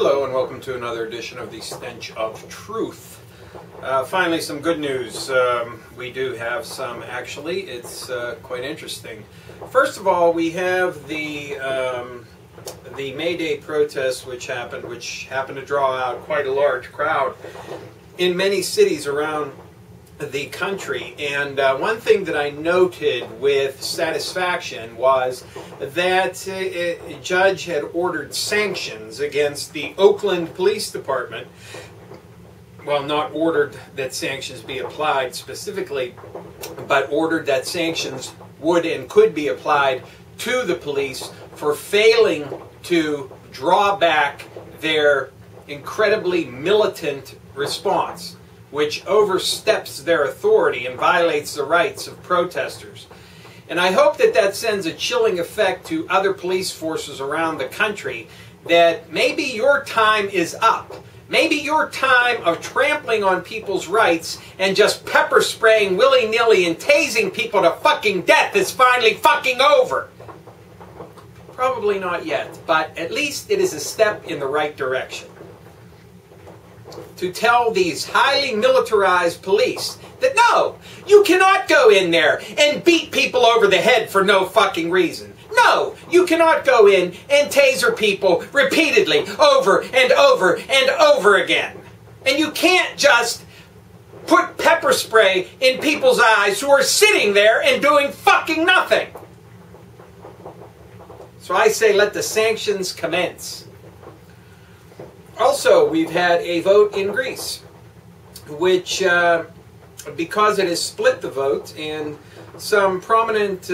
Hello and welcome to another edition of the Stench of Truth. Finally, some good news. We do have some, actually. It's quite interesting. First of all, we have the May Day protests which happened to draw out quite a large crowd in many cities around the country. And one thing that I noted with satisfaction was that a judge had ordered sanctions against the Oakland Police Department. Well, not ordered that sanctions be applied specifically, but ordered that sanctions would and could be applied to the police for failing to draw back their incredibly militant response, which oversteps their authority and violates the rights of protesters. And I hope that that sends a chilling effect to other police forces around the country, that maybe your time is up. Maybe your time of trampling on people's rights and just pepper spraying willy-nilly and tasing people to fucking death is finally fucking over. Probably not yet, but at least it is a step in the right direction. To tell these highly militarized police that no, you cannot go in there and beat people over the head for no fucking reason. No, you cannot go in and taser people repeatedly over and over and over again. And you can't just put pepper spray in people's eyes who are sitting there and doing fucking nothing. So I say let the sanctions commence. Also, we've had a vote in Greece, which, because it has split the vote, and some prominent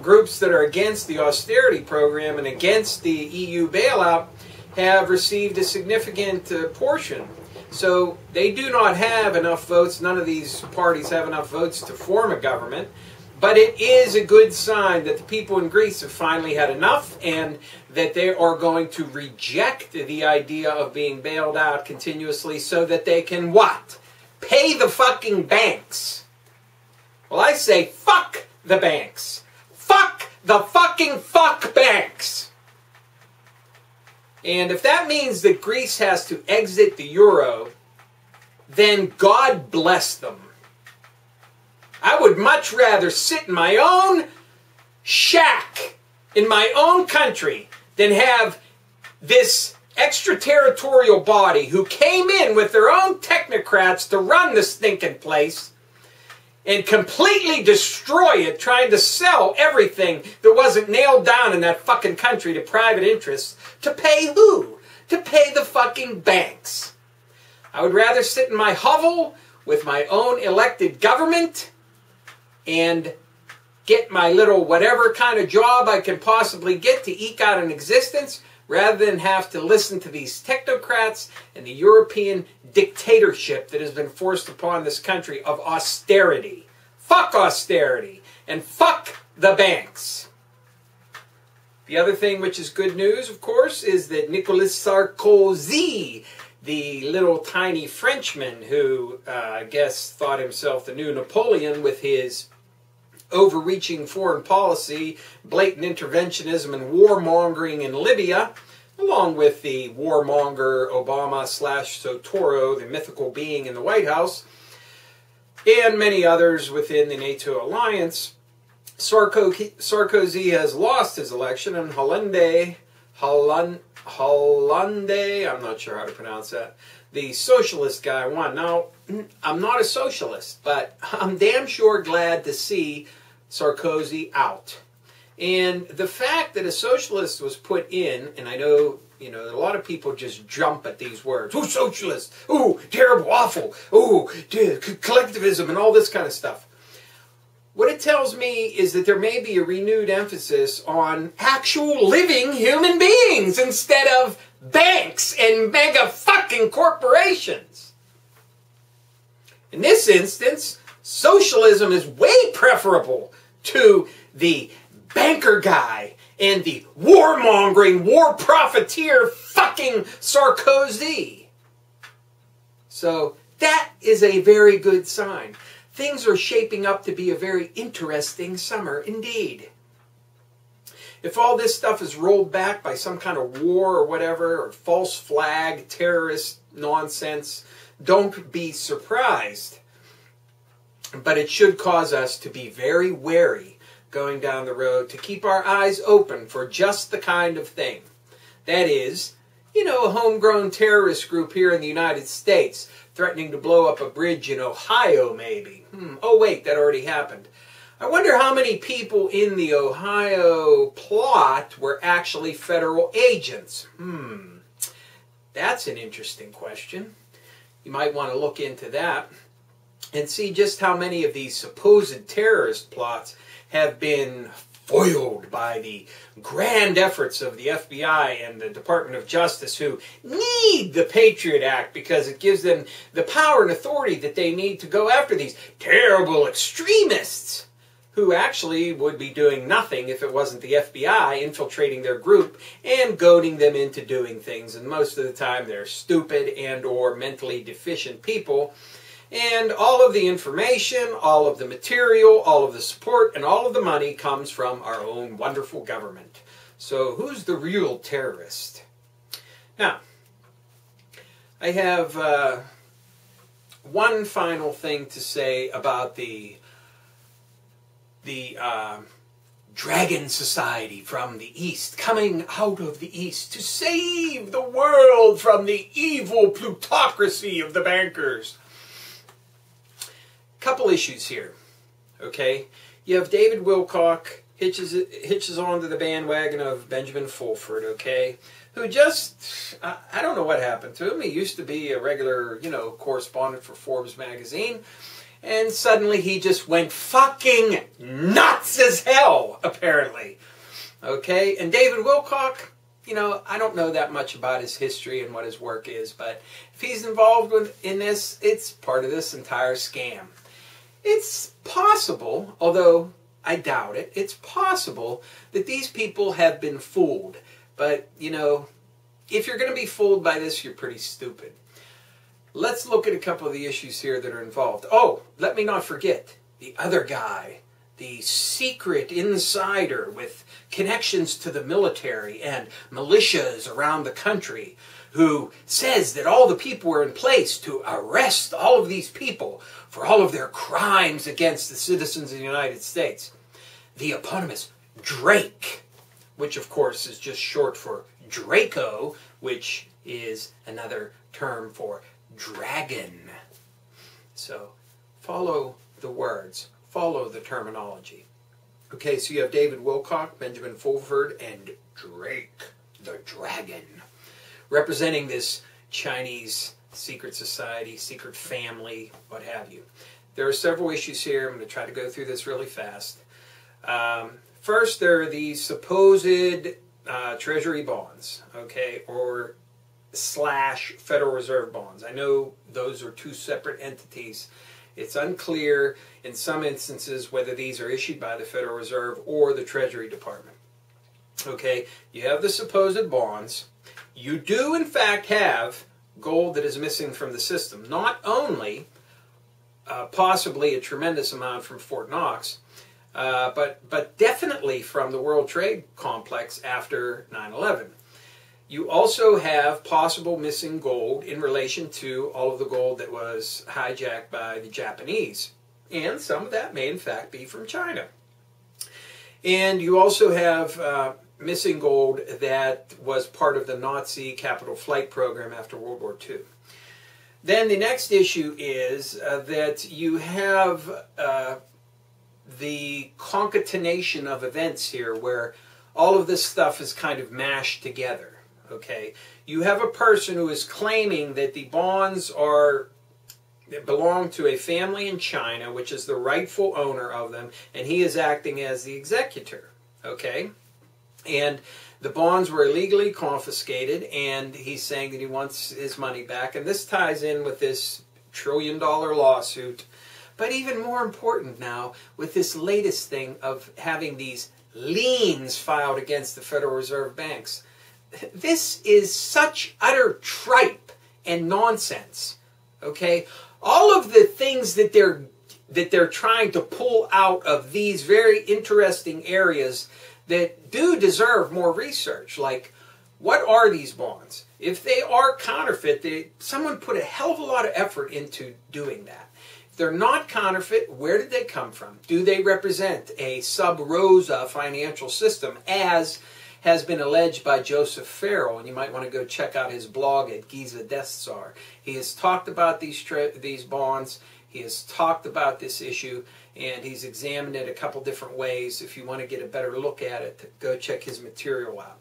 groups that are against the austerity program and against the EU bailout have received a significant portion. So they do not have enough votes, none of these parties have enough votes to form a government. But it is a good sign that the people in Greece have finally had enough and that they are going to reject the idea of being bailed out continuously so that they can what? Pay the fucking banks. Well, I say fuck the banks. Fuck the fucking fuck banks. And if that means that Greece has to exit the euro, then God bless them. I would much rather sit in my own shack in my own country than have this extraterritorial body who came in with their own technocrats to run the stinking place and completely destroy it, trying to sell everything that wasn't nailed down in that fucking country to private interests. To pay who? To pay the fucking banks. I would rather sit in my hovel with my own elected government and get my little whatever kind of job I can possibly get to eke out an existence, rather than have to listen to these technocrats and the European dictatorship that has been forced upon this country of austerity. Fuck austerity, and fuck the banks. The other thing which is good news, of course, is that Nicolas Sarkozy, the little tiny Frenchman who, I guess, thought himself the new Napoleon with his overreaching foreign policy, blatant interventionism and warmongering in Libya, along with the warmonger Obama / Sotoro, the mythical being in the White House, and many others within the NATO alliance. Sarkozy has lost his election, and Hollande, I'm not sure how to pronounce that, the socialist guy won. Now, I'm not a socialist, but I'm damn sure glad to see Sarkozy out. And the fact that a socialist was put in, and I know, a lot of people just jump at these words. Ooh, socialist! Ooh, terrible, awful! Ooh, collectivism and all this kind of stuff. What it tells me is that there may be a renewed emphasis on actual living human beings instead of banks and mega fucking corporations. In this instance, socialism is way preferable to the banker guy and the warmongering, war profiteer fucking Sarkozy. So that is a very good sign. Things are shaping up to be a very interesting summer indeed. If all this stuff is rolled back by some kind of war or whatever, or false flag, terrorist nonsense, don't be surprised. But it should cause us to be very wary going down the road, to keep our eyes open for just the kind of thing. That is, you know, a homegrown terrorist group here in the United States threatening to blow up a bridge in Ohio, maybe. Oh, wait, that already happened. I wonder how many people in the Ohio plot were actually federal agents. That's an interesting question. You might want to look into that and see just how many of these supposed terrorist plots have been foiled by the grand efforts of the FBI and the Department of Justice, who need the Patriot Act because it gives them the power and authority that they need to go after these terrible extremists who actually would be doing nothing if it wasn't the FBI infiltrating their group and goading them into doing things. And most of the time they're stupid and or mentally deficient people. And all of the information, all of the material, all of the support, and all of the money comes from our own wonderful government. So who's the real terrorist? Now, I have one final thing to say about the Dragon Society from the East, coming out of the East to save the world from the evil plutocracy of the bankers. Couple issues here, okay? You have David Wilcock hitches onto the bandwagon of Benjamin Fulford, okay? Who just, I don't know what happened to him. He used to be a regular, you know, correspondent for Forbes magazine. And suddenly he just went fucking nuts as hell, apparently. Okay? And David Wilcock, you know, I don't know that much about his history and what his work is, but if he's involved in this, it's part of this entire scam. It's possible, although I doubt it, it's possible that these people have been fooled. But, you know, if you're going to be fooled by this, you're pretty stupid. Let's look at a couple of the issues here that are involved. Oh, let me not forget the other guy, the secret insider with connections to the military and militias around the country, who says that all the people were in place to arrest all of these people for all of their crimes against the citizens of the United States. The eponymous Drake, which of course is just short for Draco, which is another term for dragon. So follow the words, follow the terminology. Okay, so you have David Wilcock, Benjamin Fulford, and Drake, the dragon, representing this Chinese secret society, secret family, what have you. There are several issues here. I'm going to try to go through this really fast. First, there are these supposed treasury bonds, okay, or / Federal Reserve bonds. I know those are two separate entities. It's unclear in some instances whether these are issued by the Federal Reserve or the Treasury Department. Okay, you have the supposed bonds. You do, in fact, have gold that is missing from the system. Not only possibly a tremendous amount from Fort Knox, but definitely from the World Trade Complex after 9/11. You also have possible missing gold in relation to all of the gold that was hijacked by the Japanese. And some of that may, in fact, be from China. And you also have missing gold that was part of the Nazi capital flight program after World War II. Then the next issue is that you have the concatenation of events here where all of this stuff is kind of mashed together. Okay, you have a person who is claiming that the bonds belong to a family in China, which is the rightful owner of them, and he is acting as the executor. Okay, and the bonds were illegally confiscated, and he's saying that he wants his money back, and this ties in with this $1 trillion lawsuit. But even more important now, with this latest thing of having these liens filed against the Federal Reserve banks. This is such utter tripe and nonsense. Okay, all of the things that they're trying to pull out of these very interesting areas that do deserve more research. Like, what are these bonds? If they are counterfeit, someone put a hell of a lot of effort into doing that. If they're not counterfeit, where did they come from? Do they represent a sub-rosa financial system, as has been alleged by Joseph Farrell? And you might want to go check out his blog at Giza Death Czar. He has talked about these bonds. He has talked about this issue, and he's examined it a couple different ways. If you want to get a better look at it, go check his material out.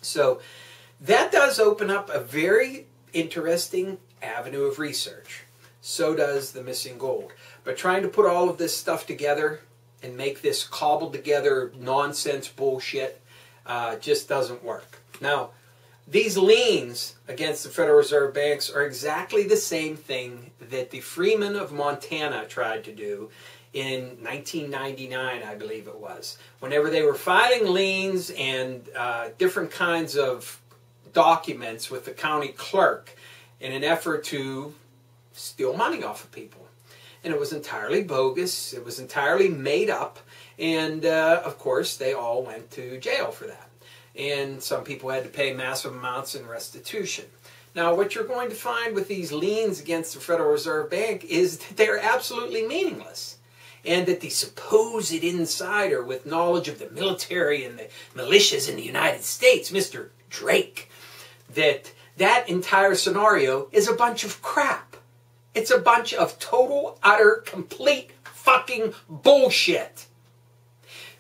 So that does open up a very interesting avenue of research. So does the missing gold. But trying to put all of this stuff together and make this cobbled together nonsense bullshit just doesn't work. Now, these liens against the Federal Reserve banks are exactly the same thing that the freemen of Montana tried to do in 1999, I believe it was. Whenever they were filing liens and different kinds of documents with the county clerk in an effort to steal money off of people. And it was entirely bogus, it was entirely made up, and of course they all went to jail for that. And some people had to pay massive amounts in restitution. Now, what you're going to find with these liens against the Federal Reserve Bank is that they're absolutely meaningless. And that the supposed insider with knowledge of the military and the militias in the United States, Mr. Drake, that entire scenario is a bunch of crap. It's a bunch of total, utter, complete fucking bullshit.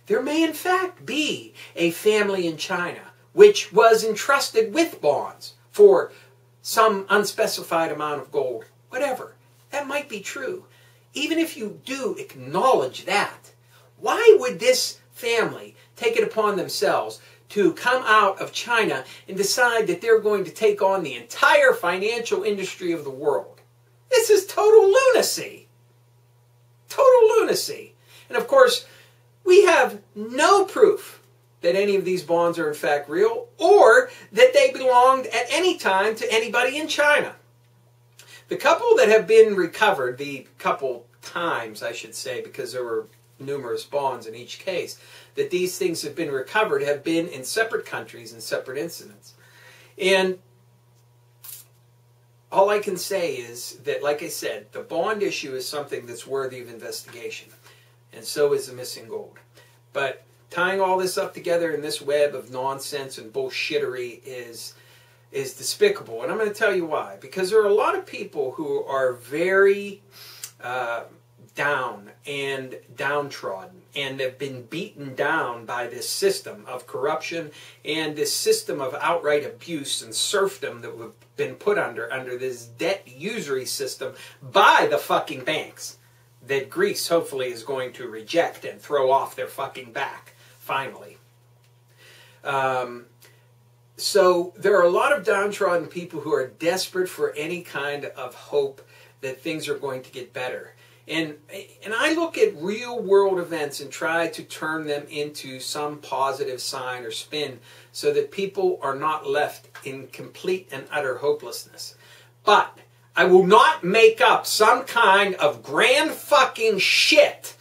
There may in fact be a family in China which was entrusted with bonds for some unspecified amount of gold. Whatever. That might be true. Even if you do acknowledge that, why would this family take it upon themselves to come out of China and decide that they're going to take on the entire financial industry of the world? This is total lunacy. Total lunacy. And of course, we have no proof that any of these bonds are in fact real, or that they belonged at any time to anybody in China. The couple that have been recovered, the couple times I should say, because there were numerous bonds in each case, that these things have been recovered have been in separate countries and separate incidents. And all I can say is that, like I said, the bond issue is something that's worthy of investigation. And so is the missing gold. But tying all this up together in this web of nonsense and bullshittery is despicable. And I'm going to tell you why. Because there are a lot of people who are very down and downtrodden and have been beaten down by this system of corruption and this system of outright abuse and serfdom that we've been put under this debt usury system by the fucking banks that Greece hopefully is going to reject and throw off their fucking back, finally. So there are a lot of downtrodden people who are desperate for any kind of hope that things are going to get better. And I look at real world events and try to turn them into some positive sign or spin so that people are not left in complete and utter hopelessness. But I will not make up some kind of grand fucking shit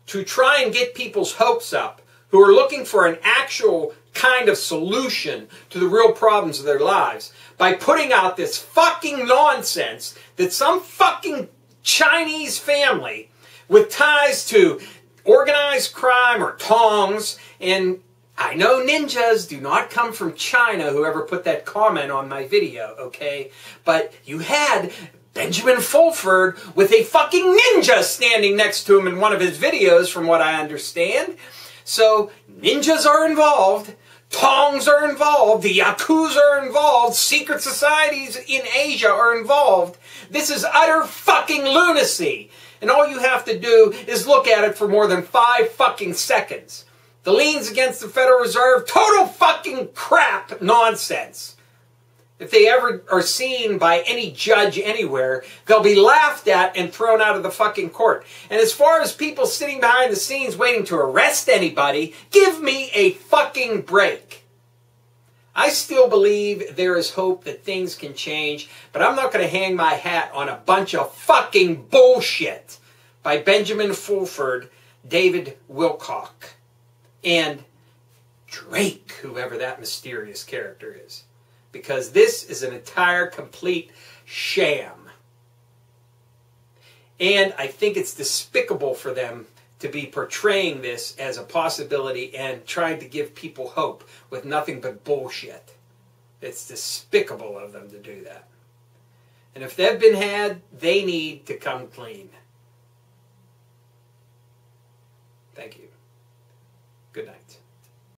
to try and get people's hopes up who are looking for an actual kind of solution to the real problems of their lives by putting out this fucking nonsense that some fucking Chinese family with ties to organized crime or tongs, and I know ninjas do not come from China, whoever put that comment on my video, okay? But you had Benjamin Fulford with a fucking ninja standing next to him in one of his videos, from what I understand. So ninjas are involved, tongs are involved, the yakuza are involved, secret societies in Asia are involved. This is utter fucking lunacy. And all you have to do is look at it for more than 5 fucking seconds. The liens against the Federal Reserve, total fucking crap nonsense. If they ever are seen by any judge anywhere, they'll be laughed at and thrown out of the fucking court. And as far as people sitting behind the scenes waiting to arrest anybody, give me a fucking break. I still believe there is hope that things can change, but I'm not going to hang my hat on a bunch of fucking bullshit by Benjamin Fulford, David Wilcock, and Drake, whoever that mysterious character is. Because this is an entire, complete sham. And I think it's despicable for them to be portraying this as a possibility and trying to give people hope with nothing but bullshit. It's despicable of them to do that. And if they've been had, they need to come clean. Thank you. Good night.